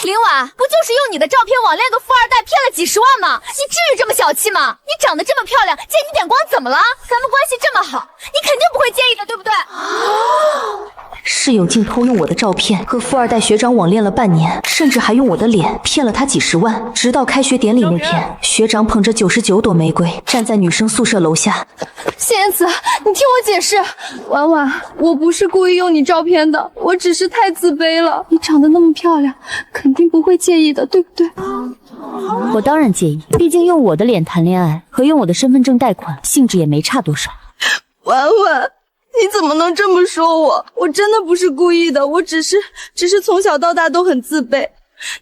林婉，不就是用你的照片网恋个富二代骗了几十万吗？你至于这么小气吗？你长得这么漂亮，借你点光怎么了？咱们关系这么好，你肯定不会介意的，对不对？室友竟偷用我的照片和富二代学长网恋了半年，甚至还用我的脸骗了他几十万。直到开学典礼那天，学长捧着99朵玫瑰站在女生宿舍楼下。谢言辞，你听我解释。婉婉，我不是故意用你照片的，我只是太自卑了。你长得那么漂亮，肯定不会介意的，对不对？我当然介意，毕竟用我的脸谈恋爱和用我的身份证贷款性质也没差多少。婉婉，你怎么能这么说我？我真的不是故意的，我只是从小到大都很自卑。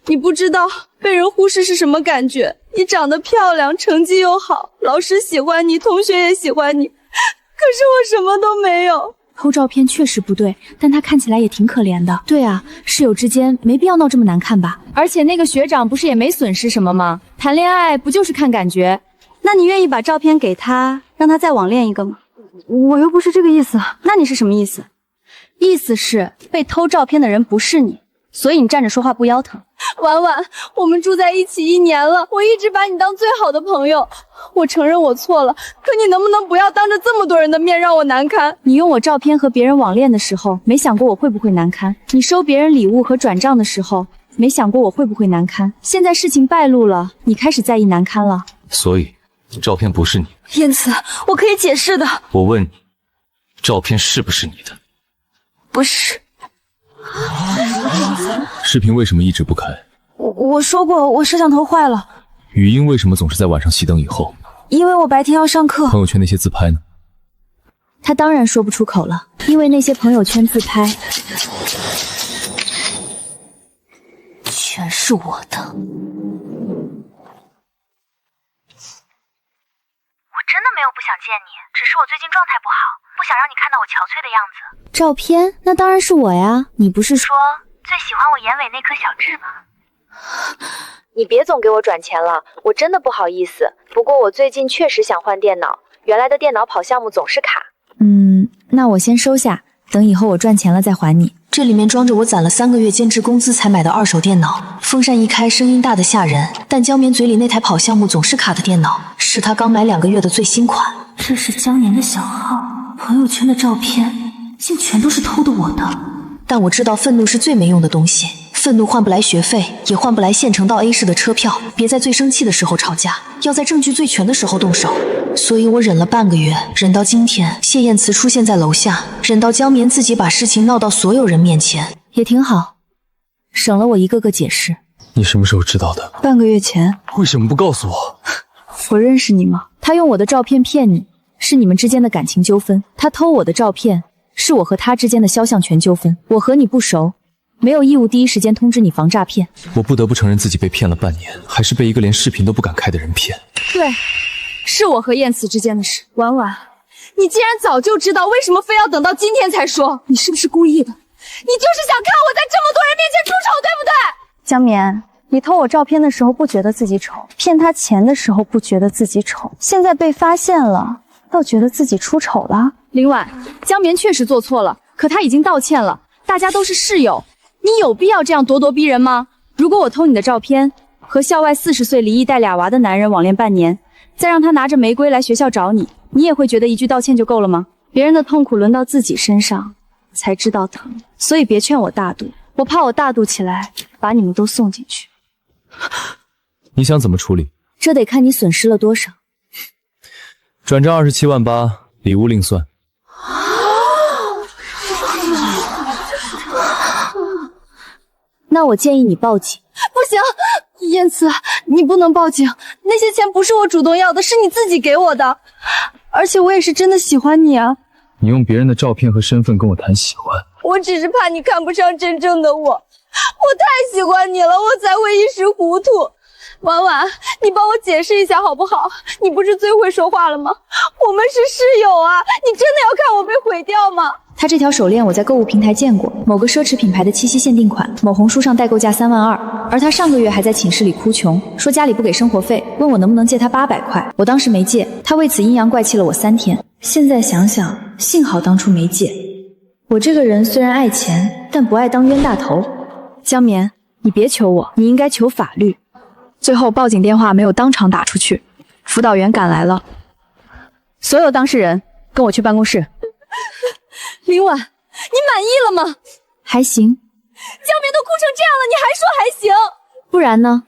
你不知道被人忽视是什么感觉。你长得漂亮，成绩又好，老师喜欢你，同学也喜欢你，可是我什么都没有。偷照片确实不对，但他看起来也挺可怜的。对啊，室友之间没必要闹这么难看吧？而且那个学长不是也没损失什么吗？谈恋爱不就是看感觉？那你愿意把照片给他，让他再网恋一个吗？我又不是这个意思。那你是什么意思？意思是被偷照片的人不是你，所以你站着说话不腰疼。婉婉，我们住在一起1年了，我一直把你当最好的朋友。我承认我错了，可你能不能不要当着这么多人的面让我难堪？你用我照片和别人网恋的时候，没想过我会不会难堪？你收别人礼物和转账的时候，没想过我会不会难堪？现在事情败露了，你开始在意难堪了。所以，照片不是你。言辞，我可以解释的。我问你，照片是不是你的？不是。视频为什么一直不开？我说过，我摄像头坏了。语音为什么总是在晚上熄灯以后？因为我白天要上课。朋友圈那些自拍呢？他当然说不出口了，因为那些朋友圈自拍全是我的。我真的没有不想见你，只是我最近状态不好，不想让你看到我憔悴的样子。照片？那当然是我呀，你不是说最喜欢我眼尾那颗小痣吗？你别总给我转钱了，我真的不好意思。不过我最近确实想换电脑，原来的电脑跑项目总是卡。那我先收下，等以后我赚钱了再还你。这里面装着我攒了3个月兼职工资才买的2手电脑，风扇一开，声音大得吓人。但江棉嘴里那台跑项目总是卡的电脑，是他刚买2个月的最新款。这是江年的小号，朋友圈的照片竟全都是偷的我的。但我知道愤怒是最没用的东西，愤怒换不来学费，也换不来县城到 A 市的车票。别在最生气的时候吵架，要在证据最全的时候动手。所以我忍了半个月，忍到今天谢燕慈出现在楼下，忍到江棉自己把事情闹到所有人面前。也挺好，省了我一个个解释。你什么时候知道的？半个月前。为什么不告诉我？我认识你吗？他用我的照片骗你，是你们之间的感情纠纷。他偷我的照片，是我和他之间的肖像权纠纷。我和你不熟，没有义务第一时间通知你防诈骗。我不得不承认自己被骗了半年，还是被一个连视频都不敢开的人骗。对，是我和燕慈之间的事。婉婉，你既然早就知道，为什么非要等到今天才说？你是不是故意的？你就是想看我在这么多人面前出丑，对不对？江棉，你偷我照片的时候不觉得自己丑，骗他钱的时候不觉得自己丑，现在被发现了，倒觉得自己出丑了。林婉，江棉确实做错了，可他已经道歉了，大家都是室友，你有必要这样咄咄逼人吗？如果我偷你的照片，和校外40岁离异带2娃的男人网恋半年，再让他拿着玫瑰来学校找你，你也会觉得一句道歉就够了吗？别人的痛苦轮到自己身上才知道疼，所以别劝我大度，我怕我大度起来把你们都送进去。你想怎么处理？这得看你损失了多少。转账27.8万，礼物另算。那我建议你报警。不行，燕慈，你不能报警，那些钱不是我主动要的，是你自己给我的，而且我也是真的喜欢你啊。你用别人的照片和身份跟我谈喜欢，我只是怕你看不上真正的我太喜欢你了，我才会一时糊涂。婉婉，你帮我解释一下好不好？你不是最会说话了吗？我们是室友啊，你真的要看我被毁掉吗？他这条手链我在购物平台见过，某个奢侈品牌的7夕限定款，某红书上代购价3.2万，而他上个月还在寝室里哭穷，说家里不给生活费，问我能不能借他800块，我当时没借，他为此阴阳怪气了我3天。现在想想，幸好当初没借。我这个人虽然爱钱，但不爱当冤大头。江棉，你别求我，你应该求法律。最后报警电话没有当场打出去，辅导员赶来了。所有当事人跟我去办公室。林婉，你满意了吗？还行。江明都哭成这样了，你还说还行？不然呢？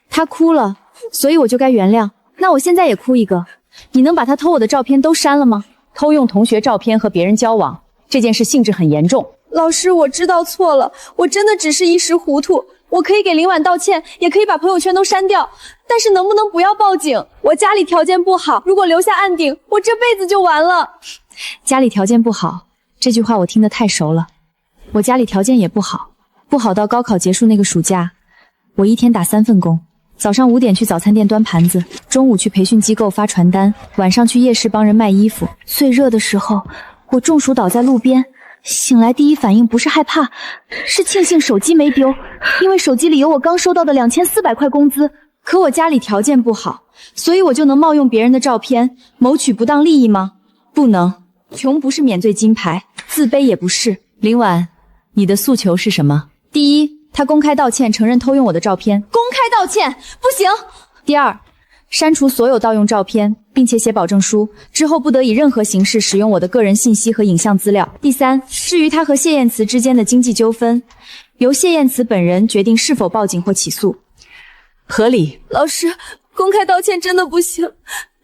他哭了，所以我就该原谅。那我现在也哭一个。你能把他偷我的照片都删了吗？偷用同学照片和别人交往，这件事性质很严重。老师，我知道错了，我真的只是一时糊涂。我可以给林婉道歉，也可以把朋友圈都删掉，但是能不能不要报警？我家里条件不好，如果留下案底，我这辈子就完了。家里条件不好，这句话我听得太熟了。我家里条件也不好，不好到高考结束那个暑假，我一天打3份工，早上5点去早餐店端盘子，中午去培训机构发传单，晚上去夜市帮人卖衣服。最热的时候，我中暑倒在路边，醒来第一反应不是害怕，是庆幸手机没丢，因为手机里有我刚收到的2400块工资。可我家里条件不好，所以我就能冒用别人的照片谋取不当利益吗？不能。穷不是免罪金牌，自卑也不是。林婉，你的诉求是什么？第一，他公开道歉，承认偷用我的照片。公开道歉不行。第二，删除所有盗用照片，并且写保证书，之后不得以任何形式使用我的个人信息和影像资料。第三，至于他和谢燕慈之间的经济纠纷，由谢燕慈本人决定是否报警或起诉。合理。老师，公开道歉真的不行，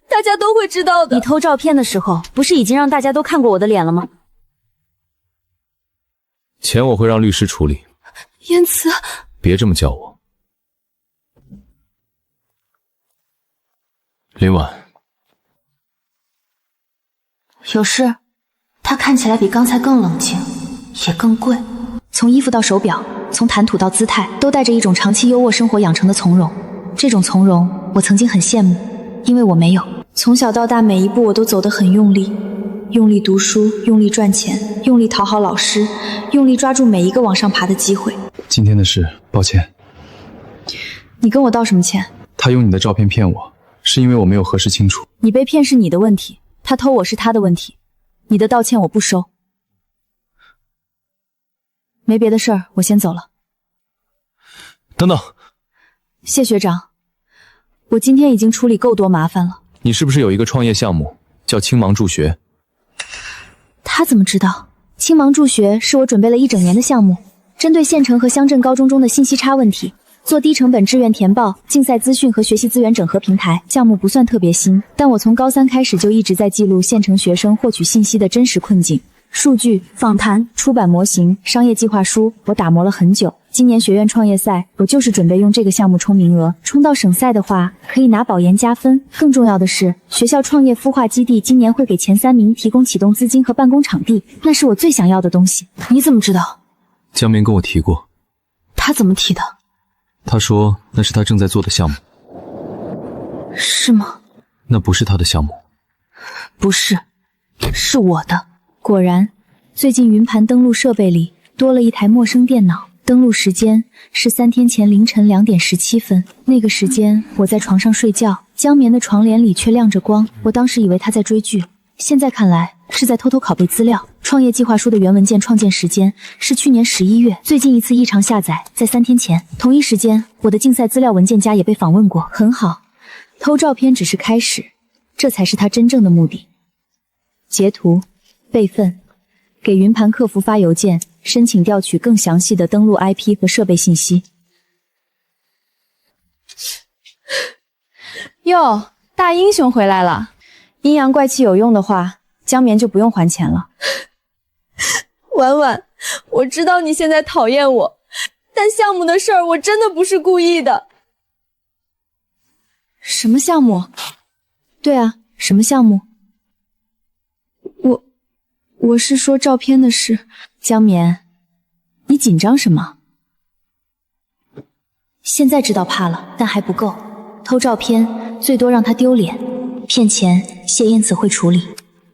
大家都会知道的。你偷照片的时候，不是已经让大家都看过我的脸了吗？钱我会让律师处理。燕慈，别这么叫我。林婉，有事？他看起来比刚才更冷静，也更贵。从衣服到手表，从谈吐到姿态，都带着一种长期优渥生活养成的从容。这种从容，我曾经很羡慕，因为我没有。从小到大，每一步我都走得很用力，用力读书，用力赚钱，用力讨好老师，用力抓住每一个往上爬的机会。今天的事，抱歉。你跟我道什么歉？他用你的照片骗我，是因为我没有核实清楚。你被骗是你的问题，他偷我是他的问题。你的道歉我不收。没别的事儿，我先走了。等等，谢学长，我今天已经处理够多麻烦了。你是不是有一个创业项目叫青芒助学？他怎么知道？青芒助学是我准备了1整年的项目，针对县城和乡镇高中中的信息差问题，做低成本志愿填报、竞赛资讯和学习资源整合平台。项目不算特别新，但我从高3开始就一直在记录县城学生获取信息的真实困境。数据、访谈、出版模型、商业计划书，我打磨了很久。今年学院创业赛，我就是准备用这个项目冲名额，冲到省赛的话，可以拿保研加分。更重要的是，学校创业孵化基地今年会给前3名提供启动资金和办公场地，那是我最想要的东西。你怎么知道？江明跟我提过。他怎么提的？他说那是他正在做的项目。是吗？那不是他的项目。不是，是我的。果然，最近云盘登录设备里多了一台陌生电脑。登录时间是3天前凌晨2点17分。那个时间我在床上睡觉，江眠的床帘里却亮着光。我当时以为他在追剧，现在看来是在偷偷拷贝资料。创业计划书的原文件创建时间是去年11月，最近一次异常下载在3天前。同一时间，我的竞赛资料文件夹也被访问过。很好，偷照片只是开始，这才是他真正的目的。截图备份，给云盘客服发邮件，申请调取更详细的登录 IP 和设备信息。哟，大英雄回来了！阴阳怪气有用的话，江眠就不用还钱了。婉婉，我知道你现在讨厌我，但项目的事儿我真的不是故意的。什么项目？对啊，什么项目？我是说照片的事。江眠，你紧张什么？现在知道怕了，但还不够。偷照片最多让他丢脸，骗钱谢燕慈会处理，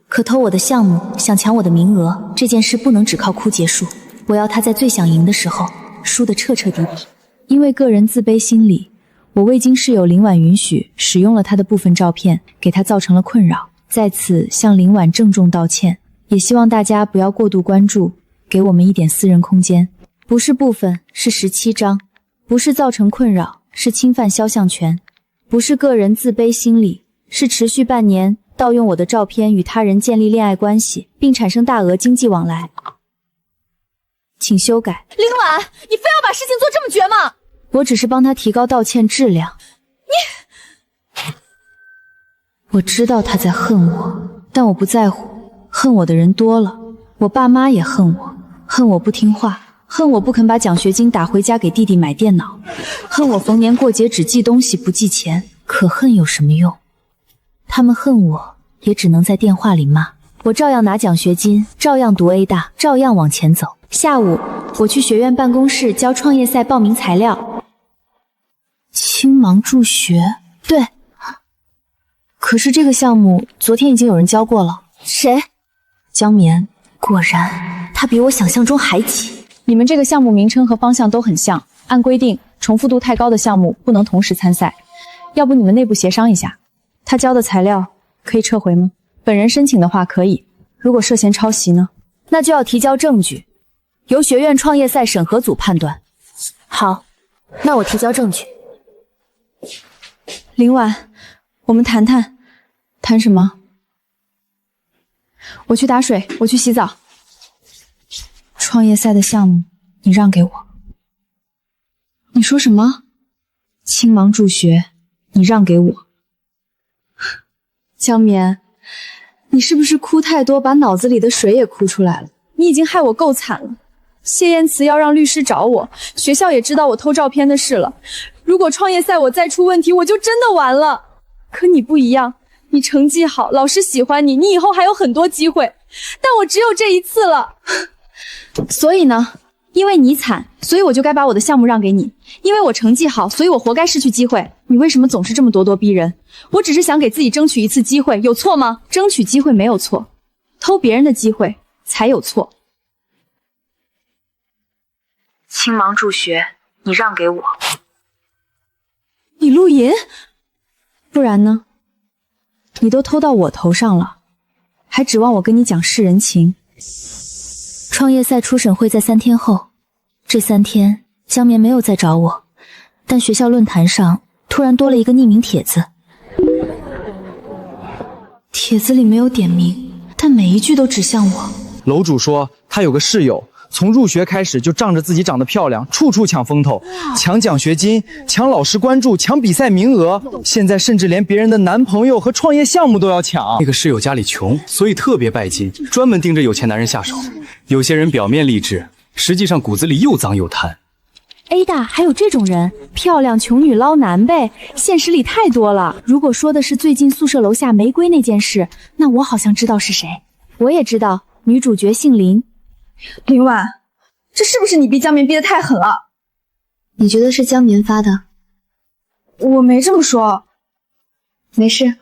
可偷我的项目，想抢我的名额，这件事不能只靠哭结束。我要他在最想赢的时候输得彻彻底底。因为个人自卑心理，我未经室友林婉允许使用了他的部分照片，给他造成了困扰。在此向林婉郑重道歉，也希望大家不要过度关注，给我们一点私人空间。不是部分，是17张。不是造成困扰，是侵犯肖像权；不是个人自卑心理，是持续半年盗用我的照片与他人建立恋爱关系，并产生大额经济往来。请修改。林婉，你非要把事情做这么绝吗？我只是帮他提高道歉质量。我知道他在恨我，但我不在乎。恨我的人多了，我爸妈也恨我，恨我不听话，恨我不肯把奖学金打回家给弟弟买电脑，恨我逢年过节只寄东西不寄钱。可恨有什么用？他们恨我，也只能在电话里骂。我照样拿奖学金，照样读 A 大，照样往前走。下午，我去学院办公室交创业赛报名材料。青芒助学，对。可是这个项目昨天已经有人交过了。谁？江绵。果然，他比我想象中还急。你们这个项目名称和方向都很像，按规定，重复度太高的项目不能同时参赛。要不你们内部协商一下，他交的材料可以撤回吗？本人申请的话可以，如果涉嫌抄袭呢？那就要提交证据，由学院创业赛审核组判断。好，那我提交证据。林婉，我们谈谈。谈什么？我去打水，我去洗澡。创业赛的项目你让给我。你说什么？青芒助学你让给我。江绵，你是不是哭太多，把脑子里的水也哭出来了？你已经害我够惨了。谢言辞要让律师找我，学校也知道我偷照片的事了。如果创业赛我再出问题，我就真的完了。可你不一样，你成绩好，老师喜欢你，你以后还有很多机会。但我只有这一次了。所以呢，因为你惨，所以我就该把我的项目让给你。因为我成绩好，所以我活该失去机会。你为什么总是这么咄咄逼人？我只是想给自己争取一次机会，有错吗？争取机会没有错，偷别人的机会才有错。青芒助学你让给我。你录音？不然呢？你都偷到我头上了，还指望我跟你讲世人情？创业赛初审会在3天后，这3天江绵没有再找我，但学校论坛上突然多了一个匿名帖子。帖子里没有点名，但每一句都指向我。楼主说他有个室友，从入学开始就仗着自己长得漂亮，处处抢风头，抢奖学金，抢老师关注，抢比赛名额，现在甚至连别人的男朋友和创业项目都要抢。那个室友家里穷，所以特别拜金，专门盯着有钱男人下手。有些人表面励志，实际上骨子里又脏又贪。A 大还有这种人，漂亮穷女捞男呗，现实里太多了。如果说的是最近宿舍楼下玫瑰那件事，那我好像知道是谁。我也知道，女主角姓林。林婉，这是不是你逼江绵逼得太狠了？你觉得是江绵发的？我没这么说。没事，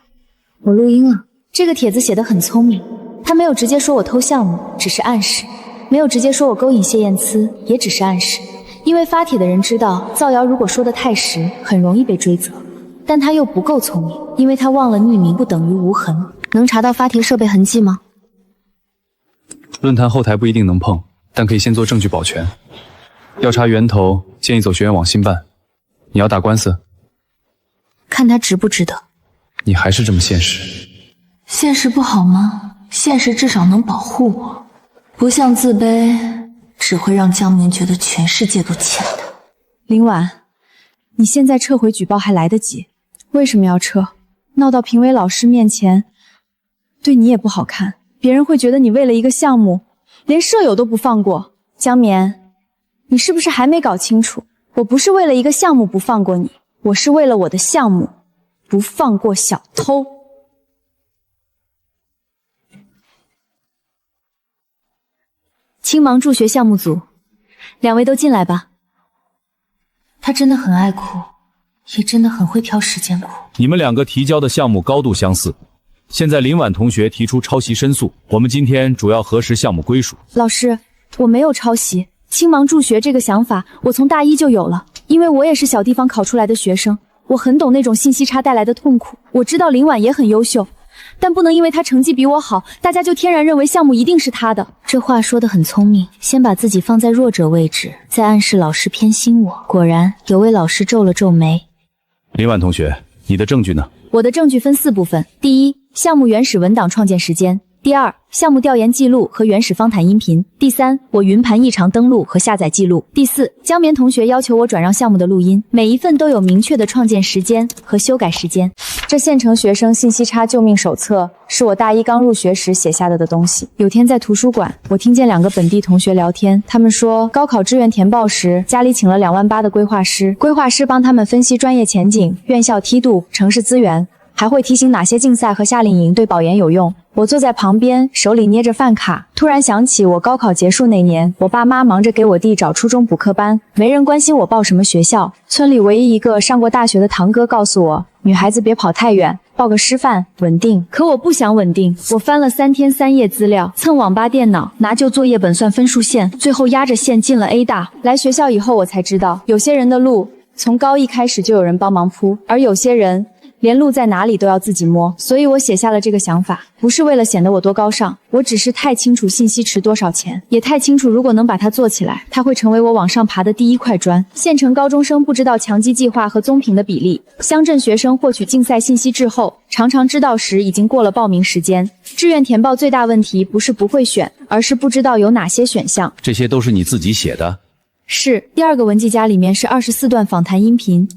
我录音了。这个帖子写得很聪明，他没有直接说我偷项目，只是暗示；没有直接说我勾引谢燕姿，也只是暗示。因为发帖的人知道，造谣如果说得太实，很容易被追责。但他又不够聪明，因为他忘了匿名不等于无痕。能查到发帖设备痕迹吗？论坛后台不一定能碰，但可以先做证据保全。要查源头，建议走学院网信办。你要打官司？看他值不值得。你还是这么现实。现实不好吗？现实至少能保护我，不像自卑，只会让江绵觉得全世界都欠他。林婉，你现在撤回举报还来得及。为什么要撤？闹到评委老师面前，对你也不好看。别人会觉得你为了一个项目，连舍友都不放过。江绵，你是不是还没搞清楚？我不是为了一个项目不放过你，我是为了我的项目不放过小偷。青芒助学项目组，2位都进来吧。他真的很爱哭，也真的很会挑时间哭。你们2个提交的项目高度相似，现在林婉同学提出抄袭申诉，我们今天主要核实项目归属。老师，我没有抄袭，青芒助学这个想法我从大一就有了，因为我也是小地方考出来的学生，我很懂那种信息差带来的痛苦。我知道林婉也很优秀，但不能因为他成绩比我好，大家就天然认为项目一定是他的。这话说得很聪明，先把自己放在弱者位置，再暗示老师偏心我。果然，有位老师皱了皱眉。林婉同学，你的证据呢？我的证据分4部分：第一，项目原始文档创建时间；第二，项目调研记录和原始访谈音频；第三，我云盘异常登录和下载记录；第四，江棉同学要求我转让项目的录音，每一份都有明确的创建时间和修改时间。这县城学生信息差救命手册是我大一刚入学时写下的东西。有天在图书馆，我听见2个本地同学聊天，他们说高考志愿填报时，家里请了2万8的规划师，规划师帮他们分析专业前景、院校梯度、城市资源，还会提醒哪些竞赛和夏令营对保研有用。我坐在旁边，手里捏着饭卡，突然想起我高考结束那年，我爸妈忙着给我弟找初中补课班，没人关心我报什么学校。村里唯一一个上过大学的堂哥告诉我，女孩子别跑太远，报个师范稳定。可我不想稳定，我翻了3天3夜资料，蹭网吧电脑，拿旧作业本算分数线，最后压着线进了 A 大。来学校以后我才知道，有些人的路从高一开始就有人帮忙铺，而有些人连路在哪里都要自己摸。所以我写下了这个想法，不是为了显得我多高尚，我只是太清楚信息值多少钱，也太清楚如果能把它做起来，它会成为我往上爬的第一块砖。县城高中生不知道强基计划和综评的比例，乡镇学生获取竞赛信息滞后，常常知道时已经过了报名时间。志愿填报最大问题不是不会选，而是不知道有哪些选项。这些都是你自己写的？是。第2个文件夹里面是24段访谈音频。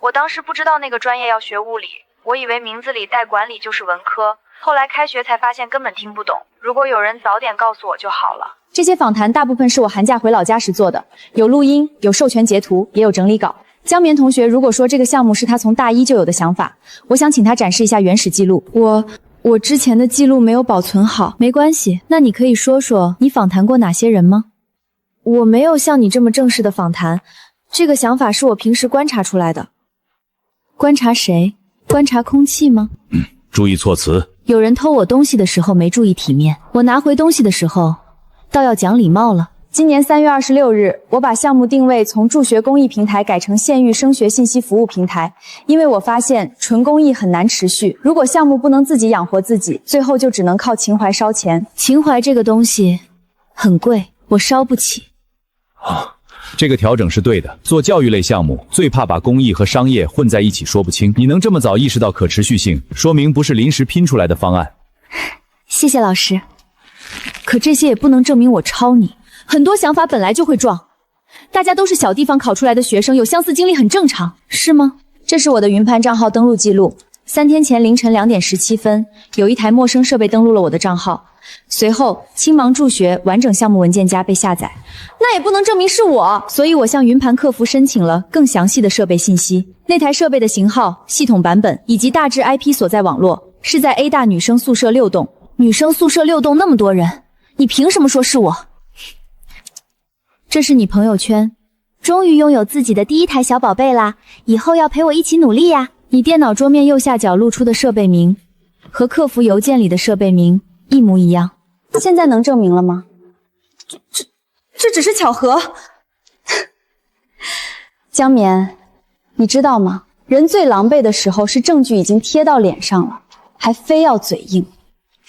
我当时不知道那个专业要学物理，我以为名字里带管理就是文科，后来开学才发现根本听不懂。如果有人早点告诉我就好了。这些访谈大部分是我寒假回老家时做的，有录音，有授权截图，也有整理稿。江棉同学如果说这个项目是他从大一就有的想法，我想请他展示一下原始记录。我之前的记录没有保存好。没关系，那你可以说说你访谈过哪些人吗？我没有像你这么正式的访谈，这个想法是我平时观察出来的。观察谁？观察空气吗？注意措辞。有人偷我东西的时候没注意体面，我拿回东西的时候倒要讲礼貌了。今年3月26日，我把项目定位从助学公益平台改成县域升学信息服务平台，因为我发现纯公益很难持续，如果项目不能自己养活自己，最后就只能靠情怀烧钱。情怀这个东西很贵，我烧不起。这个调整是对的。做教育类项目，最怕把公益和商业混在一起说不清。你能这么早意识到可持续性，说明不是临时拼出来的方案。谢谢老师。可这些也不能证明我抄你，很多想法本来就会撞。大家都是小地方考出来的学生，有相似经历很正常，是吗？这是我的云盘账号登录记录。3天前凌晨2点17分，有一台陌生设备登录了我的账号。随后，青芒助学完整项目文件夹被下载，那也不能证明是我，所以我向云盘客服申请了更详细的设备信息。那台设备的型号、系统版本以及大致 IP 所在网络是在 A 大女生宿舍6栋。女生宿舍6栋那么多人，你凭什么说是我？这是你朋友圈，终于拥有自己的第一台小宝贝啦，以后要陪我一起努力呀。你电脑桌面右下角露出的设备名和客服邮件里的设备名一模一样，现在能证明了吗？这只是巧合。江棉，你知道吗？人最狼狈的时候是证据已经贴到脸上了，还非要嘴硬。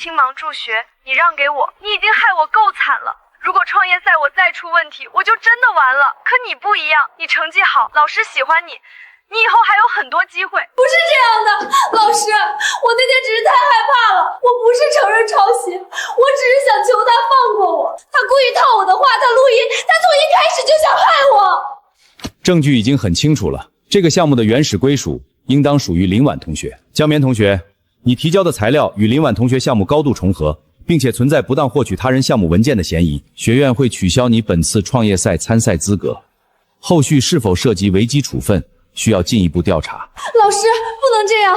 青芒助学，你让给我，你已经害我够惨了。如果创业赛我再出问题，我就真的完了。可你不一样，你成绩好，老师喜欢你，你以后还有很多机会。不是这样的，老师，我那天只是太害怕了，我不是承认抄袭，我只是想求他放过我。他故意套我的话，他录音，他从一开始就想害我。证据已经很清楚了，这个项目的原始归属应当属于林婉同学。江棉同学，你提交的材料与林婉同学项目高度重合，并且存在不当获取他人项目文件的嫌疑，学院会取消你本次创业赛参赛资格。后续是否涉及违纪处分，需要进一步调查。老师，不能这样。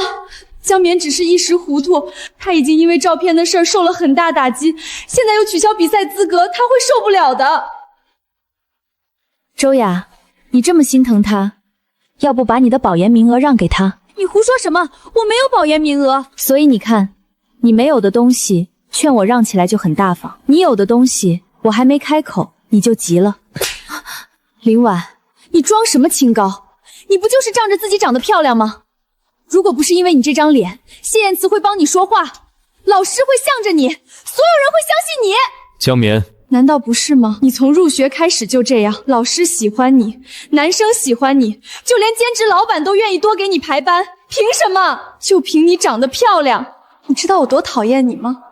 江棉只是一时糊涂，他已经因为照片的事儿受了很大打击，现在又取消比赛资格，他会受不了的。周雅，你这么心疼他，要不把你的保研名额让给他？你胡说什么？我没有保研名额。所以你看，你没有的东西劝我让起来就很大方，你有的东西我还没开口你就急了。林婉，你装什么清高？你不就是仗着自己长得漂亮吗？如果不是因为你这张脸，谢言辞会帮你说话，老师会向着你，所有人会相信你。江绵，难道不是吗？你从入学开始就这样，老师喜欢你，男生喜欢你，就连兼职老板都愿意多给你排班，凭什么？就凭你长得漂亮。你知道我多讨厌你吗？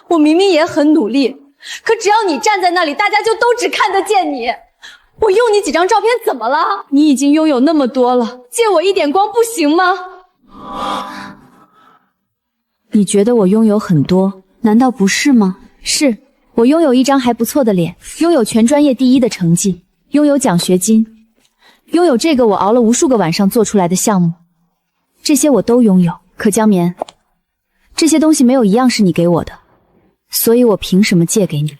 我明明也很努力，可只要你站在那里，大家就都只看得见你。我用你几张照片怎么了？你已经拥有那么多了，借我一点光不行吗？你觉得我拥有很多，难道不是吗？是，我拥有一张还不错的脸，拥有全专业第1的成绩，拥有奖学金，拥有这个我熬了无数个晚上做出来的项目，这些我都拥有。可江绵，这些东西没有一样是你给我的，所以我凭什么借给你？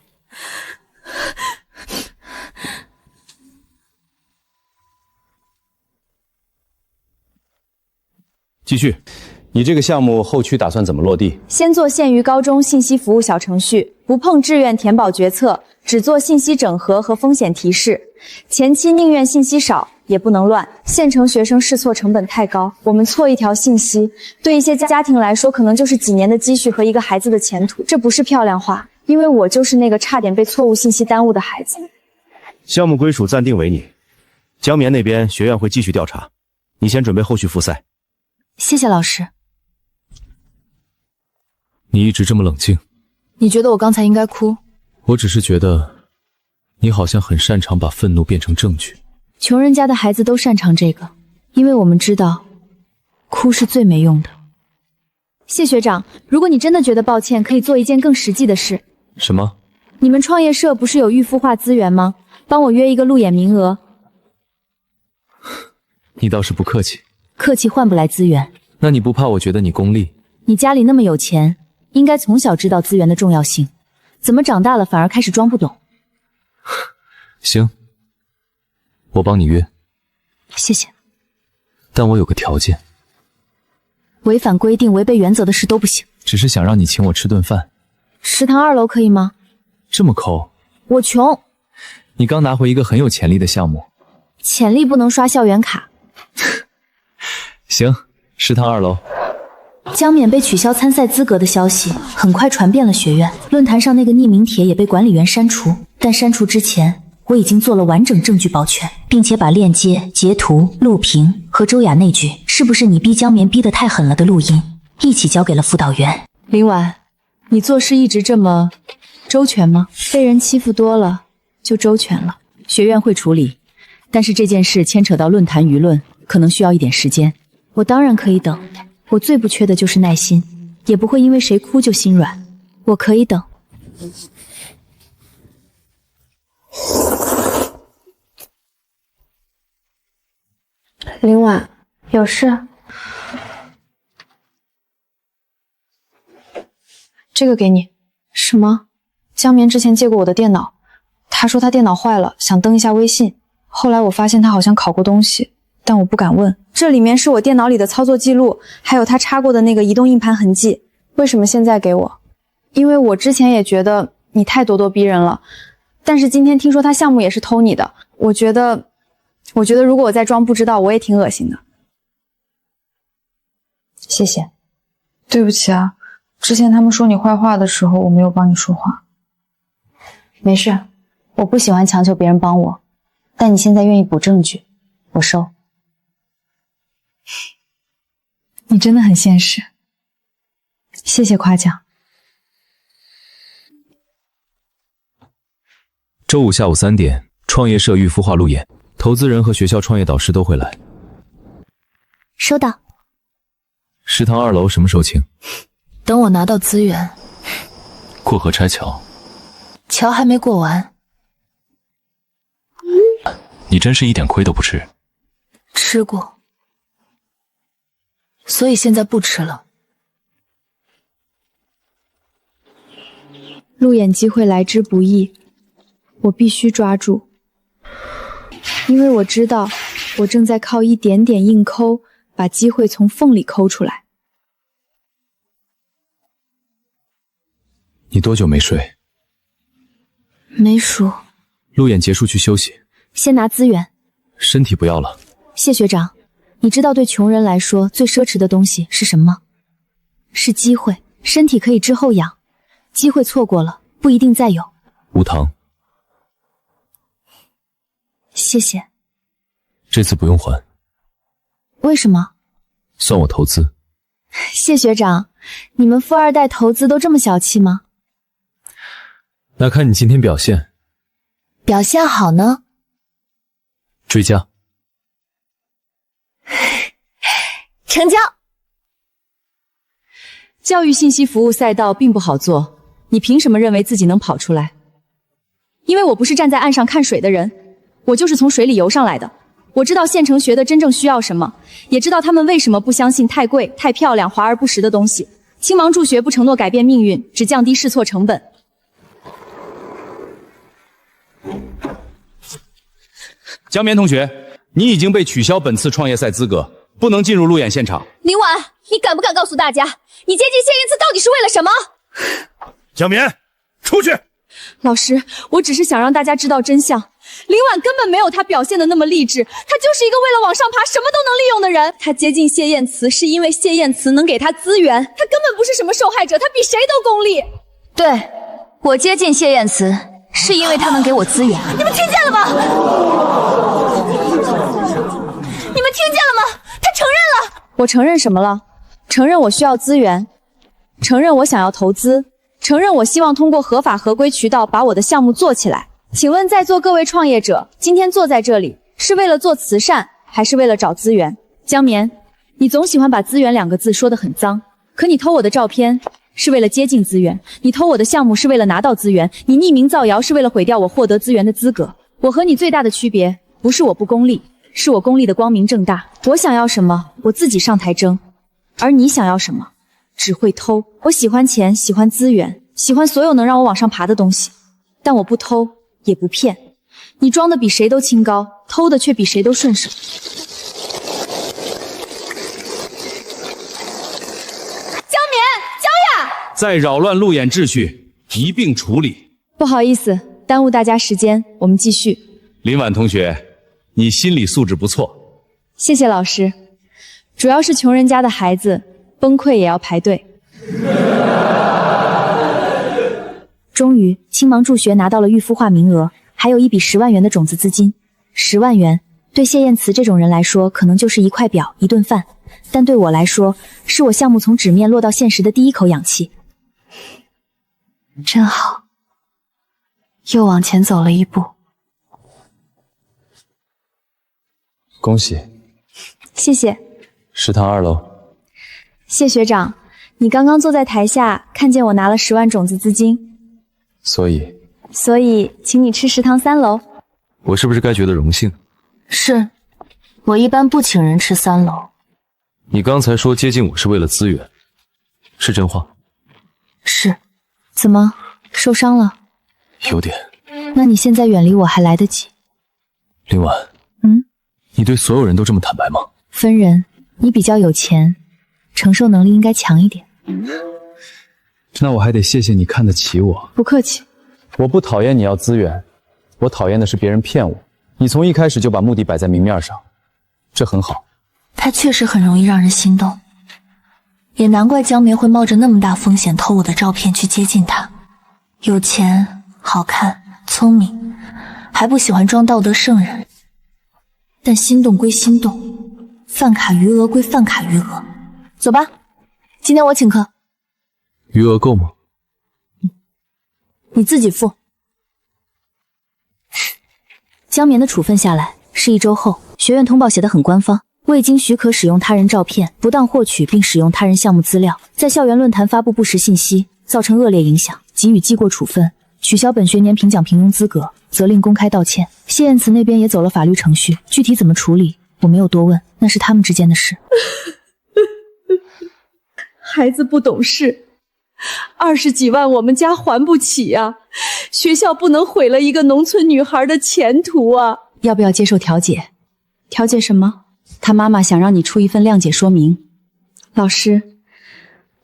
继续，你这个项目后期打算怎么落地？先做县域高中信息服务小程序，不碰志愿填报决策，只做信息整合和风险提示。前期宁愿信息少，也不能乱。县城学生试错成本太高，我们错一条信息，对一些家庭来说，可能就是几年的积蓄和一个孩子的前途。这不是漂亮话，因为我就是那个差点被错误信息耽误的孩子。项目归属暂定为你，江绵那边学院会继续调查，你先准备后续复赛。谢谢老师。你一直这么冷静，你觉得我刚才应该哭？我只是觉得你好像很擅长把愤怒变成证据。穷人家的孩子都擅长这个，因为我们知道，哭是最没用的。谢学长，如果你真的觉得抱歉，可以做一件更实际的事。什么？你们创业社不是有预孵化资源吗？帮我约一个路演名额。你倒是不客气。客气换不来资源。那你不怕我觉得你功利？你家里那么有钱，应该从小知道资源的重要性，怎么长大了反而开始装不懂？行，我帮你约。谢谢。但我有个条件。违反规定、违背原则的事都不行。只是想让你请我吃顿饭。食堂2楼可以吗？这么抠？我穷。你刚拿回一个很有潜力的项目。潜力不能刷校园卡。行，食堂2楼。江冕被取消参赛资格的消息很快传遍了学院，论坛上那个匿名帖也被管理员删除。但删除之前，我已经做了完整证据保全，并且把链接、截图、录屏和周雅那句“是不是你逼江冕逼得太狠了”的录音一起交给了辅导员。林婉，你做事一直这么周全吗？被人欺负多了就周全了。学院会处理，但是这件事牵扯到论坛舆论，可能需要一点时间。我当然可以等，我最不缺的就是耐心，也不会因为谁哭就心软。我可以等。林婉，有事？这个给你。什么？江绵之前借过我的电脑，他说他电脑坏了，想登一下微信。后来我发现他好像拷过东西，但我不敢问。这里面是我电脑里的操作记录，还有他插过的那个移动硬盘痕迹。为什么现在给我？因为我之前也觉得你太咄咄逼人了，但是今天听说他项目也是偷你的，我觉得如果我再装不知道，我也挺恶心的。谢谢。对不起啊，之前他们说你坏话的时候，我没有帮你说话。没事，我不喜欢强求别人帮我，但你现在愿意补证据，我收。你真的很现实，谢谢夸奖。周五下午3点，创业社预孵化路演，投资人和学校创业导师都会来。收到。食堂2楼什么时候请？等我拿到资源。过河拆桥。桥还没过完。你真是一点亏都不吃。吃过，所以现在不吃了。路演机会来之不易，我必须抓住，因为我知道我正在靠一点点硬抠把机会从缝里抠出来。你多久没睡？没数。路演结束去休息。先拿资源。身体不要了。谢学长，你知道对穷人来说最奢侈的东西是什么吗？是机会。身体可以之后养，机会错过了不一定再有。无糖，谢谢。这次不用还，为什么？算我投资。谢学长，你们富二代投资都这么小气吗？那看你今天表现。表现好呢？追加。成交。教育信息服务赛道并不好做，你凭什么认为自己能跑出来？因为我不是站在岸上看水的人，我就是从水里游上来的。我知道县城学的真正需要什么，也知道他们为什么不相信太贵、太漂亮、华而不实的东西。青芒助学不承诺改变命运，只降低试错成本。江绵同学，你已经被取消本次创业赛资格，不能进入路演现场。林婉，你敢不敢告诉大家，你接近谢燕慈到底是为了什么？江绵，出去！老师，我只是想让大家知道真相。林婉根本没有他表现的那么励志，他就是一个为了往上爬什么都能利用的人。他接近谢燕慈是因为谢燕慈能给他资源，他根本不是什么受害者，他比谁都功利。对，我接近谢燕慈是因为他能给我资源。你们听见了吗？你们听见了吗？他承认了。我承认什么了？承认我需要资源，承认我想要投资，承认我希望通过合法合规渠道把我的项目做起来。请问在座各位创业者，今天坐在这里是为了做慈善，还是为了找资源？江绵，你总喜欢把资源2个字说得很脏，可你偷我的照片是为了接近资源，你偷我的项目是为了拿到资源，你匿名造谣是为了毁掉我获得资源的资格。我和你最大的区别，不是我不功利，是我功利的光明正大。我想要什么，我自己上台争，而你想要什么，只会偷。我喜欢钱，喜欢资源，喜欢所有能让我往上爬的东西，但我不偷也不骗。你装的比谁都清高，偷的却比谁都顺手。江绵，江雅，再扰乱路演秩序，一并处理。不好意思，耽误大家时间，我们继续。林婉同学，你心理素质不错。谢谢老师。主要是穷人家的孩子，崩溃也要排队。终于，青芒助学拿到了预孵化名额，还有一笔10万元的种子资金。10万元对谢燕慈这种人来说，可能就是一块表、一顿饭，但对我来说，是我项目从纸面落到现实的第一口氧气。真好，又往前走了一步。恭喜。谢谢。食堂2楼。谢学长，你刚刚坐在台下，看见我拿了10万种子资金，所以请你吃食堂3楼。我是不是该觉得荣幸？是，我一般不请人吃3楼。你刚才说接近我是为了资源，是真话？是。怎么，受伤了？有点。那你现在远离我还来得及。林婉，你对所有人都这么坦白吗？分人，你比较有钱，承受能力应该强一点。那我还得谢谢你看得起我。不客气。我不讨厌你要资源，我讨厌的是别人骗我。你从一开始就把目的摆在明面上，这很好。他确实很容易让人心动，也难怪江绵会冒着那么大风险偷我的照片去接近他。有钱、好看、聪明，还不喜欢装道德圣人。但心动归心动，饭卡余额归饭卡余额。走吧，今天我请客。余额够吗？你自己付。江绵的处分下来是1周后，学院通报写得很官方，未经许可使用他人照片，不当获取并使用他人项目资料，在校园论坛发布不实信息，造成恶劣影响，给予记过处分，取消本学年评奖评庸资格，责令公开道歉。谢燕慈那边也走了法律程序，具体怎么处理我没有多问，那是他们之间的事。孩子不懂事，20几万我们家还不起啊！学校不能毁了一个农村女孩的前途啊！要不要接受调解？调解什么？他妈妈想让你出一份谅解说明。老师，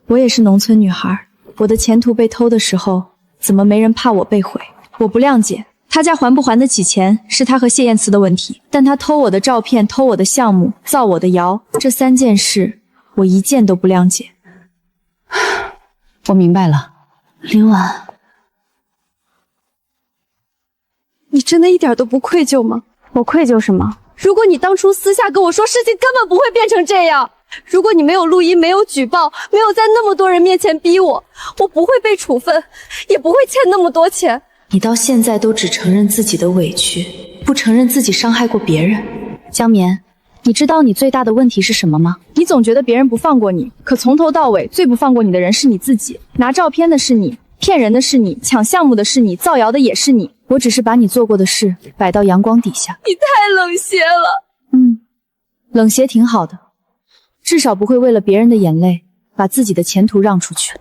我也是农村女孩，我的前途被偷的时候，怎么没人怕我被毁？我不谅解，他家还不还得起钱是他和谢燕慈的问题，但他偷我的照片、偷我的项目、造我的谣，这3件事我一件都不谅解。我明白了，林婉，你真的一点都不愧疚吗？我愧疚什么？如果你当初私下跟我说，事情根本不会变成这样。如果你没有录音，没有举报，没有在那么多人面前逼我，我不会被处分，也不会欠那么多钱。你到现在都只承认自己的委屈，不承认自己伤害过别人。江绵，你知道你最大的问题是什么吗？你总觉得别人不放过你，可从头到尾最不放过你的人是你自己。拿照片的是你，骗人的是你，抢项目的是你，造谣的也是你。我只是把你做过的事摆到阳光底下。你太冷血了。冷血挺好的，至少不会为了别人的眼泪把自己的前途让出去。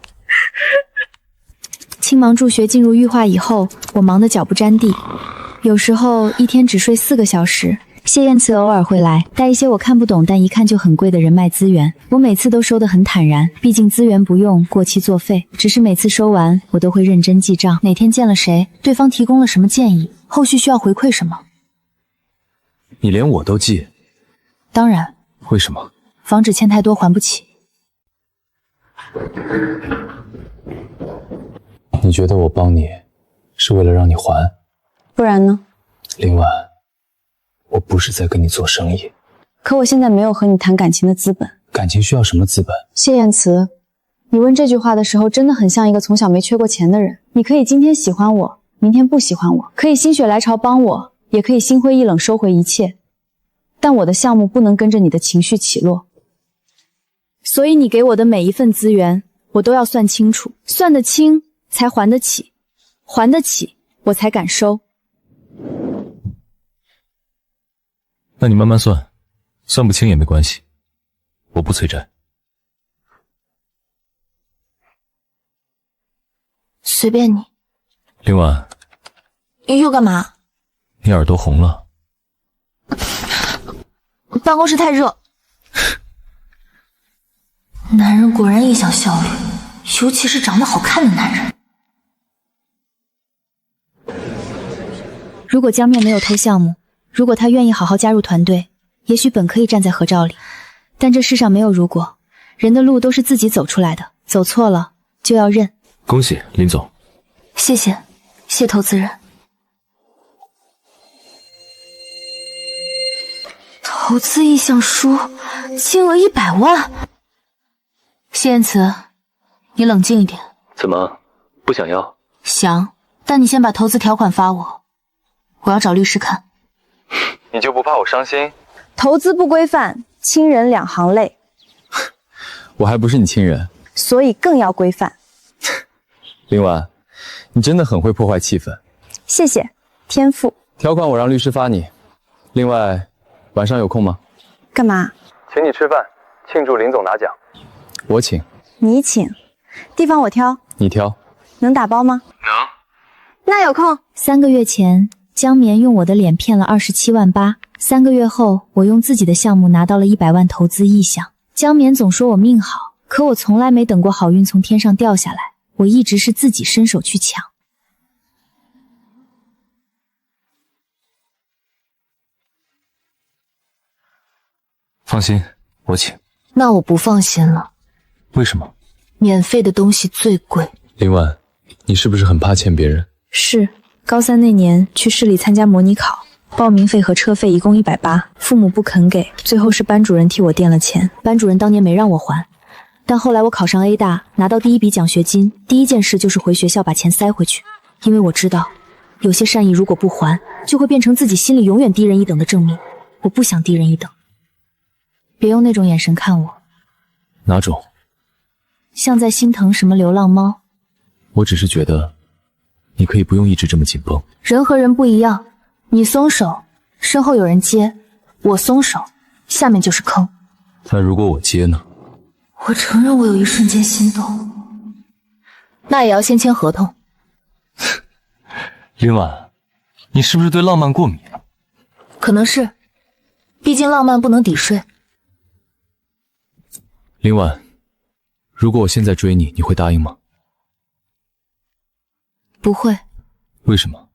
青芒助学进入预化以后，我忙得脚不沾地，有时候一天只睡4个小时。谢燕慈偶尔会来，带一些我看不懂但一看就很贵的人脉资源，我每次都收得很坦然，毕竟资源不用过期作废。只是每次收完，我都会认真记账，哪天见了谁，对方提供了什么建议，后续需要回馈什么。你连我都记？当然，为什么？防止欠太多还不起。你觉得我帮你是为了让你还？不然呢？林婉，我不是在跟你做生意，可我现在没有和你谈感情的资本。感情需要什么资本？谢燕慈，你问这句话的时候，真的很像一个从小没缺过钱的人。你可以今天喜欢我，明天不喜欢我，可以心血来潮帮我，也可以心灰意冷收回一切。但我的项目不能跟着你的情绪起落，所以你给我的每一份资源，我都要算清楚，算得清才还得起，还得起我才敢收。那你慢慢算，算不清也没关系，我不催债。随便你。林婉，又干嘛？你耳朵红了。办公室太热。男人果然影响效率，尤其是长得好看的男人。如果江面没有偷项目，如果他愿意好好加入团队，也许本可以站在合照里。但这世上没有如果，人的路都是自己走出来的，走错了就要认。恭喜林总。谢谢，谢投资人。投资意向书，金额100万。谢燕慈，你冷静一点。怎么不想要？想，但你先把投资条款发我，我要找律师看。你就不怕我伤心？投资不规范，亲人两行泪。我还不是你亲人，所以更要规范。林婉，你真的很会破坏气氛。谢谢，天赋。条款我让律师发你。另外，晚上有空吗？干嘛？请你吃饭，庆祝林总拿奖。我请。你请。地方我挑。你挑。能打包吗？能。那有空。3个月前，江绵用我的脸骗了27万8，3个月后，我用自己的项目拿到了100万投资意向。江绵总说我命好，可我从来没等过好运从天上掉下来，我一直是自己伸手去抢。放心，我请。那我不放心了。为什么？免费的东西最贵。林婉，你是不是很怕欠别人？是，高3那年去市里参加模拟考，报名费和车费一共180，父母不肯给，最后是班主任替我垫了钱。班主任当年没让我还，但后来我考上 A 大，拿到第1笔奖学金，第一件事就是回学校把钱塞回去，因为我知道，有些善意如果不还，就会变成自己心里永远低人一等的证明。我不想低人一等。别用那种眼神看我。哪种？像在心疼什么流浪猫。我只是觉得，你可以不用一直这么紧绷。人和人不一样，你松手，身后有人接；我松手，下面就是坑。那如果我接呢？我承认我有一瞬间心动，那也要先签合同。林婉，你是不是对浪漫过敏？可能是，毕竟浪漫不能抵税。林婉，如果我现在追你，你会答应吗？不会。为什么？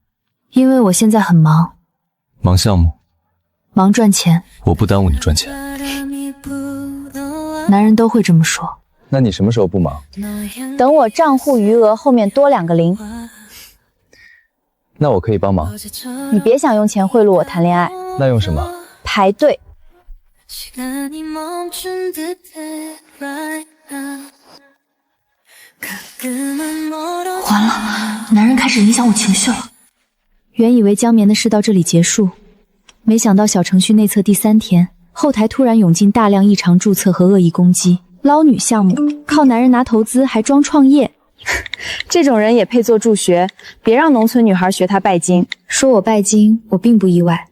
因为我现在很忙，忙项目，忙赚钱。我不耽误你赚钱。男人都会这么说。那你什么时候不忙？等我账户余额后面多2个零。那我可以帮忙。你别想用钱贿赂我谈恋爱。那用什么？排队。完了，男人开始影响我情绪了。原以为江眠的事到这里结束，没想到小程序内测第3天，后台突然涌进大量异常注册和恶意攻击。捞女项目，靠男人拿投资还装创业，这种人也配做助学？别让农村女孩学他拜金。说我拜金，我并不意外。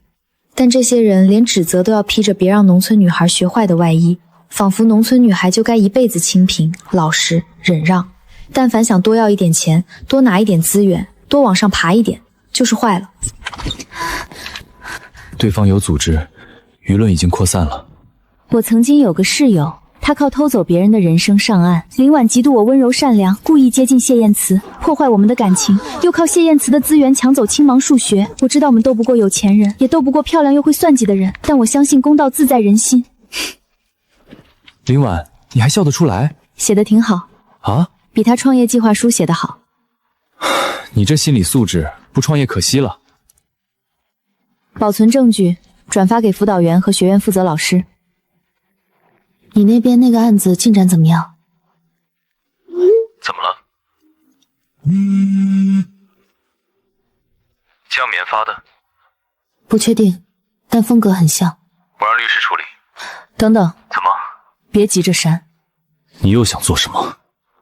但这些人连指责都要披着别让农村女孩学坏的外衣，仿佛农村女孩就该一辈子清贫、老实、忍让。但凡想多要一点钱，多拿一点资源，多往上爬一点，就是坏了。对方有组织，舆论已经扩散了。我曾经有个室友，他靠偷走别人的人生上岸。林婉嫉妒我温柔善良，故意接近谢燕慈，破坏我们的感情，又靠谢燕慈的资源抢走青芒数学。我知道我们斗不过有钱人，也斗不过漂亮又会算计的人，但我相信公道自在人心。林婉，你还笑得出来？写得挺好啊，比他创业计划书写得好。你这心理素质，不创业可惜了。保存证据，转发给辅导员和学院负责老师。你那边那个案子进展怎么样？怎么了？江棉发的。不确定，但风格很像。我让律师处理。等等，怎么？别急着删。你又想做什么？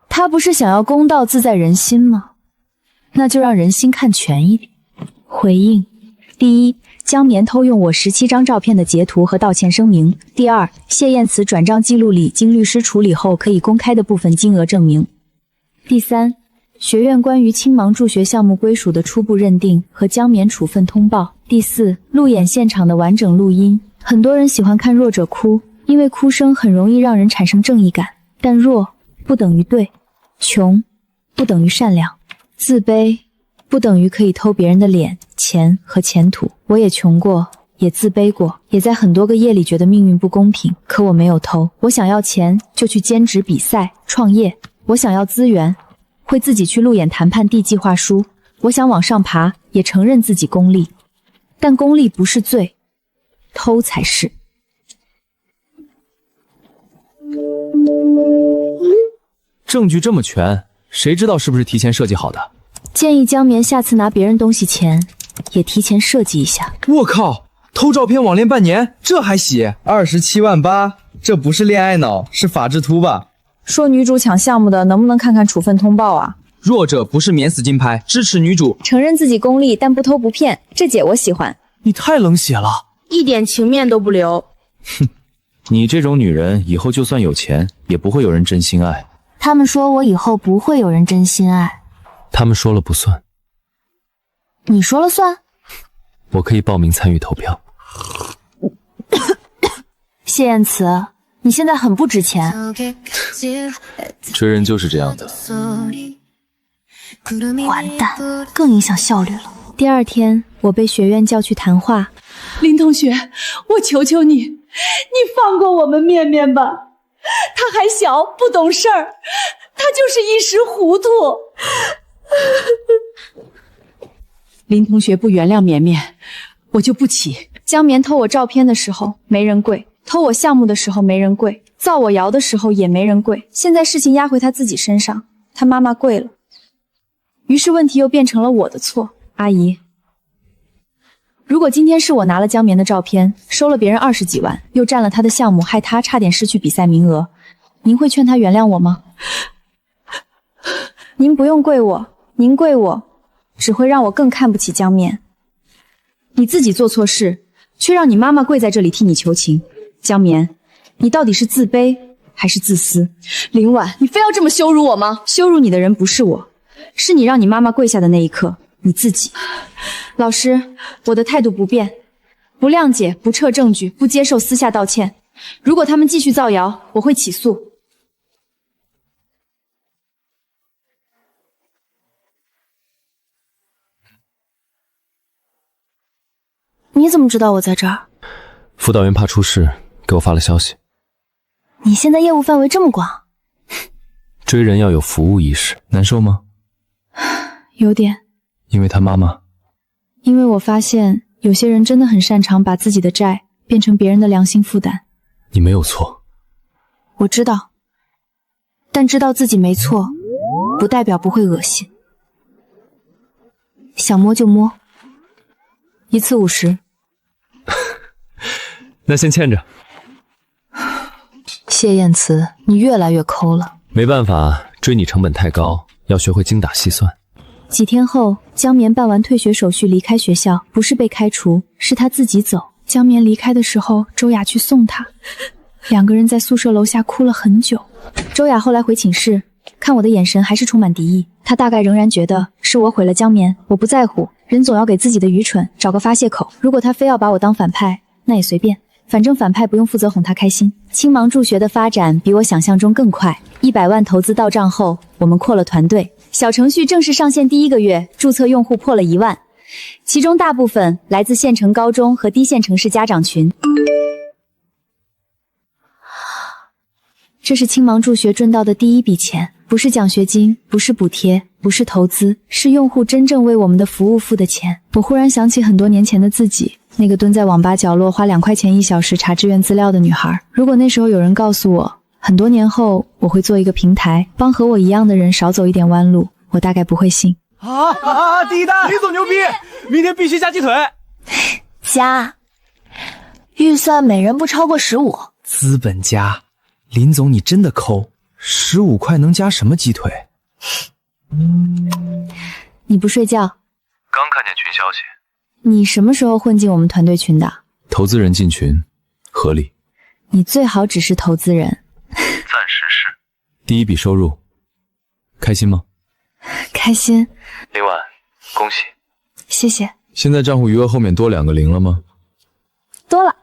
他不是想要公道自在人心吗？那就让人心看全一点。回应：第一，江棉偷用我17张照片的截图和道歉声明；第二，谢燕慈转账记录里经律师处理后可以公开的部分金额证明；第三，学院关于青芒助学项目归属的初步认定和江棉处分通报；第四，路演现场的完整录音。很多人喜欢看弱者哭，因为哭声很容易让人产生正义感，但弱不等于对，穷不等于善良，自卑不等于可以偷别人的脸、钱和前途。我也穷过，也自卑过，也在很多个夜里觉得命运不公平，可我没有偷。我想要钱就去兼职比赛、创业，我想要资源，会自己去路演谈判递计划书，我想往上爬，也承认自己功利。但功利不是罪，偷才是。证据这么全，谁知道是不是提前设计好的？建议江棉下次拿别人东西前，也提前设计一下。我靠，偷照片网恋半年，这还洗？27.8万，这不是恋爱脑，是法制秃吧？说女主抢项目的，能不能看看处分通报啊？弱者不是免死金牌，支持女主。承认自己功利，但不偷不骗，这姐我喜欢。你太冷血了，一点情面都不留。哼，你这种女人，以后就算有钱，也不会有人真心爱。他们说我以后不会有人真心爱。他们说了不算，你说了算。我可以报名参与投票。谢燕慈，你现在很不值钱。追人就是这样的。完蛋，更影响效率了。第二天，我被学院叫去谈话。林同学，我求求你，你放过我们面面吧。他还小，不懂事儿，他就是一时糊涂。林同学不原谅绵绵，我就不起。江棉偷我照片的时候没人跪，偷我项目的时候没人跪，造我谣的时候也没人跪。现在事情压回他自己身上，他妈妈跪了，于是问题又变成了我的错。阿姨，如果今天是我拿了江棉的照片，收了别人20几万，又占了他的项目，害他差点失去比赛名额，您会劝他原谅我吗？您不用跪我，您跪我只会让我更看不起江棉。你自己做错事，却让你妈妈跪在这里替你求情。江棉，你到底是自卑还是自私？林婉，你非要这么羞辱我吗？羞辱你的人不是我，是你让你妈妈跪下的那一刻，你自己。老师，我的态度不变，不谅解，不撤证据，不接受私下道歉。如果他们继续造谣，我会起诉。你怎么知道我在这儿？辅导员怕出事，给我发了消息。你现在业务范围这么广？追人要有服务意识，难受吗？有点。因为他妈妈。因为我发现有些人真的很擅长把自己的债变成别人的良心负担。你没有错。我知道，但知道自己没错，不代表不会恶心。想摸就摸，一次50。那先欠着。谢燕慈，你越来越抠了。没办法，追你成本太高，要学会精打细算。几天后，江绵办完退学手续离开学校，不是被开除，是他自己走。江绵离开的时候，周雅去送他，两个人在宿舍楼下哭了很久。周雅后来回寝室，看我的眼神还是充满敌意，她大概仍然觉得是我毁了江绵。我不在乎，人总要给自己的愚蠢找个发泄口。如果他非要把我当反派，那也随便，反正反派不用负责哄他开心。青芒助学的发展比我想象中更快，100万投资到账后，我们扩了团队。小程序正式上线第1个月，注册用户破了1万，其中大部分来自县城高中和低线城市家长群。这是青芒助学赚到的第1笔钱，不是奖学金，不是补贴，不是投资，是用户真正为我们的服务付的钱。我忽然想起很多年前的自己，那个蹲在网吧角落花2块钱1小时查志愿资料的女孩。如果那时候有人告诉我，很多年后我会做一个平台，帮和我一样的人少走一点弯路，我大概不会信。第一单，李总牛逼，明天必须加鸡腿。加，预算每人不超过15。资本家，林总你真的抠，15块能加什么鸡腿？你不睡觉？刚看见群消息。你什么时候混进我们团队群的？投资人进群，合理。你最好只是投资人。暂时是。第1笔收入，开心吗？开心。林婉，恭喜。谢谢。现在账户余额后面多2个0了吗？多了。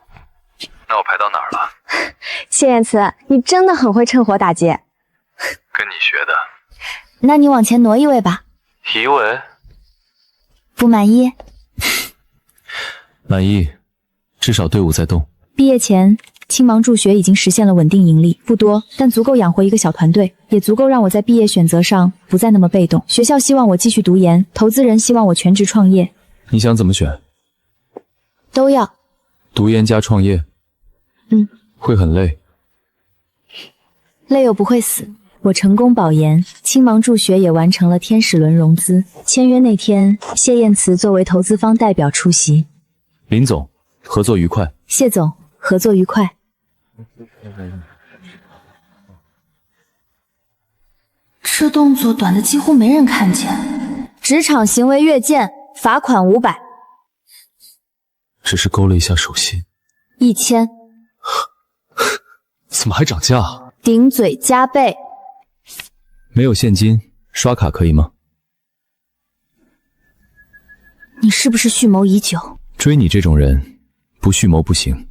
那我排到哪儿了？谢燕慈，你真的很会趁火打劫。跟你学的。那你往前挪1位吧。1位？不满意？满意，至少队伍在动。毕业前，青芒助学已经实现了稳定盈利，不多，但足够养活一个小团队，也足够让我在毕业选择上不再那么被动。学校希望我继续读研，投资人希望我全职创业。你想怎么选？都要。读研加创业？会很累。累又不会死。我成功保研，青芒助学也完成了天使轮融资。签约那天，谢燕慈作为投资方代表出席。林总，合作愉快。谢总，合作愉快。这动作短的几乎没人看见。职场行为越界，罚款500。只是勾了一下手心。1000。怎么还涨价啊？顶嘴加倍。没有现金，刷卡可以吗？你是不是蓄谋已久？追你这种人，不蓄谋不行。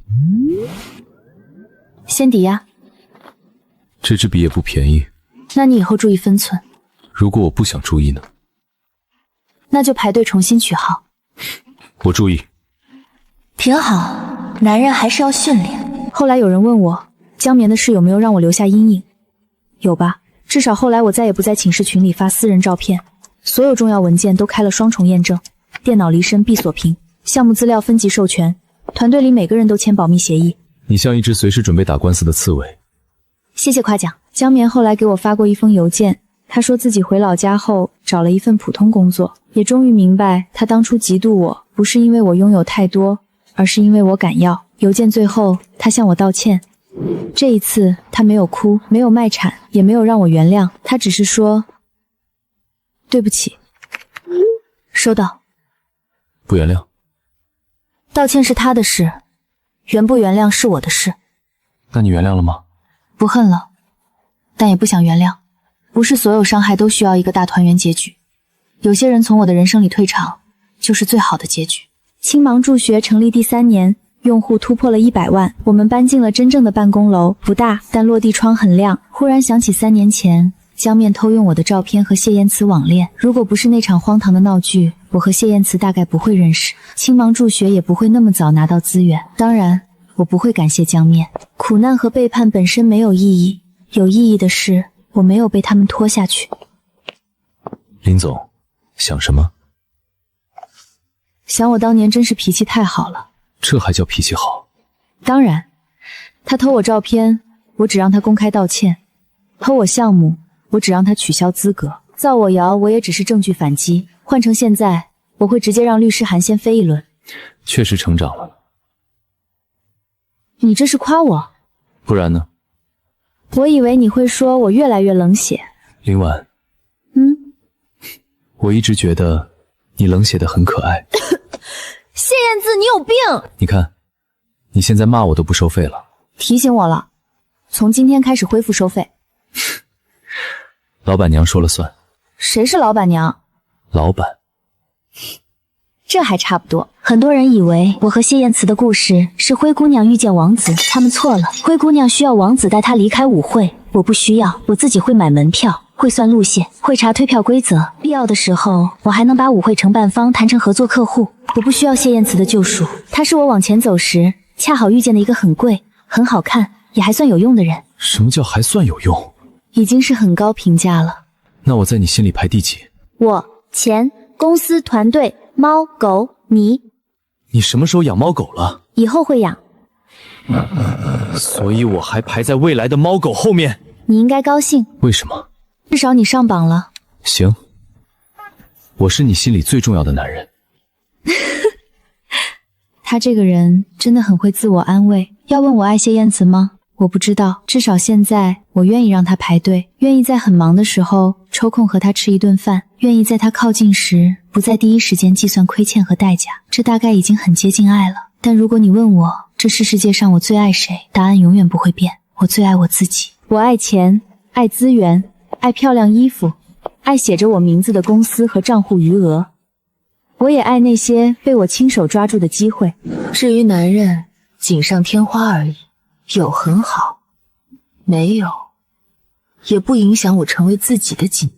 先抵押。这支笔也不便宜。那你以后注意分寸。如果我不想注意呢？那就排队重新取号。我注意。挺好，男人还是要训练。后来有人问我，江绵的事有没有让我留下阴影？有吧，至少后来我再也不在寝室群里发私人照片，所有重要文件都开了双重验证，电脑离身闭锁屏，项目资料分级授权，团队里每个人都签保密协议。你像一只随时准备打官司的刺猬。谢谢夸奖。江绵后来给我发过一封邮件，他说自己回老家后找了一份普通工作，也终于明白他当初嫉妒我不是因为我拥有太多，而是因为我敢要。邮件最后他向我道歉，这一次他没有哭，没有卖惨，也没有让我原谅，他只是说对不起。收到。不原谅。道歉是他的事，原不原谅是我的事。那你原谅了吗？不恨了，但也不想原谅。不是所有伤害都需要一个大团圆结局，有些人从我的人生里退场，就是最好的结局。青芒助学成立第3年，用户突破了100万，我们搬进了真正的办公楼，不大，但落地窗很亮。忽然想起3年前江面偷用我的照片和谢言辞网恋。如果不是那场荒唐的闹剧，我和谢言辞大概不会认识，青芒助学也不会那么早拿到资源。当然，我不会感谢江面。苦难和背叛本身没有意义，有意义的是我没有被他们拖下去。林总，想什么？想我当年真是脾气太好了。这还叫脾气好？当然，他偷我照片，我只让他公开道歉；偷我项目，我只让他取消资格；造我谣，我也只是证据反击。换成现在，我会直接让律师函先飞一轮。确实成长了。你这是夸我？不然呢？我以为你会说我越来越冷血。林婉，我一直觉得你冷血的很可爱。谢燕姿，你有病！你看，你现在骂我都不收费了。提醒我了，从今天开始恢复收费。老板娘说了算。谁是老板娘？老板。这还差不多。很多人以为我和谢燕慈的故事是灰姑娘遇见王子，他们错了。灰姑娘需要王子带她离开舞会，我不需要，我自己会买门票，会算路线，会查退票规则，必要的时候我还能把舞会承办方谈成合作客户。我不需要谢燕慈的救赎，她是我往前走时恰好遇见的一个很贵、很好看，也还算有用的人。什么叫还算有用？已经是很高评价了。那我在你心里排第几？我、钱、公司、团队、猫、狗、你。你什么时候养猫狗了？以后会养。所以我还排在未来的猫狗后面。你应该高兴。为什么？至少你上榜了。行，我是你心里最重要的男人。他这个人真的很会自我安慰。要问我爱谢燕慈吗？我不知道，至少现在我愿意让他排队，愿意在很忙的时候抽空和他吃一顿饭，愿意在他靠近时不在第一时间计算亏欠和代价。这大概已经很接近爱了。但如果你问我这是世界上我最爱谁，答案永远不会变。我最爱我自己。我爱钱，爱资源，爱漂亮衣服，爱写着我名字的公司和账户余额。我也爱那些被我亲手抓住的机会。至于男人，锦上添花而已，有很好，没有也不影响我成为自己的锦。